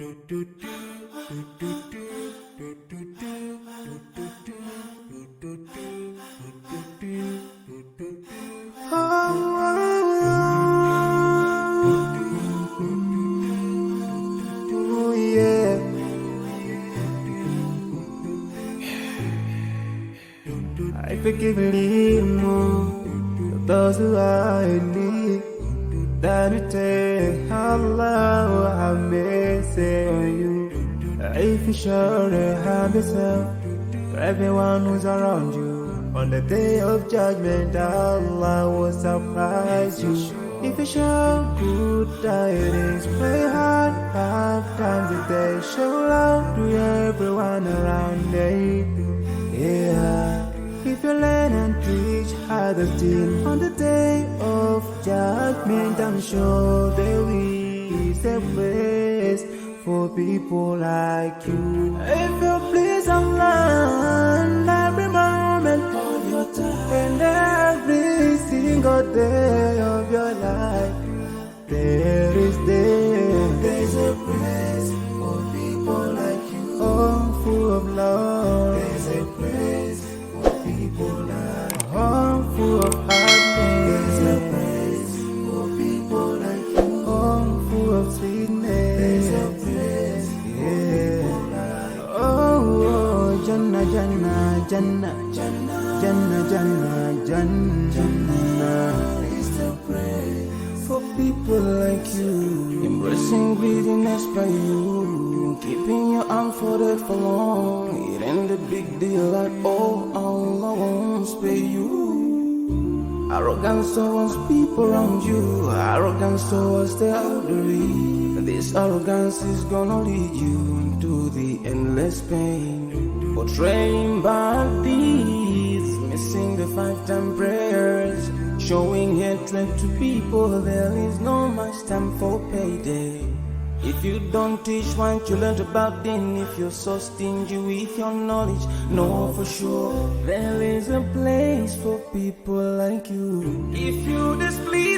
Oh yeah. I forgive those who are in need. That you take Allah have mercy on you. If you show the have yourself for everyone who's around you. On the day of judgment, Allah will surprise you. If you show good tidings, pray hard 5 times a day. Show love to everyone around you. Yeah. If you learn and teach others still on the day of judgment, I'm sure there is a place for people like you. If you please Allah every moment of your time and every single day of your life, there's a place for people like you. Oh, full of love. There's a place for people like you. Oh, full of happiness. There's a place for people like you. Oh, full of sweetness. There's a place for people like you. Oh, Jannah, Jannah, Jannah, Jannah, Jannah, Jannah, Jannah. It's the place for people like you. Embracing greediness by you, keeping your arm folded for long. It ain't a big deal at all. Allah won't spare you. Arrogance towards people around you, arrogance towards the elderly. This arrogance is gonna lead you to the endless pain. Portraying bad deeds, missing the 5-time prayers, showing hatred to people. There is no much time for payday. If you don't teach what you learned about them, if you're so stingy with your knowledge, know for sure there is a place for people like you. If you displease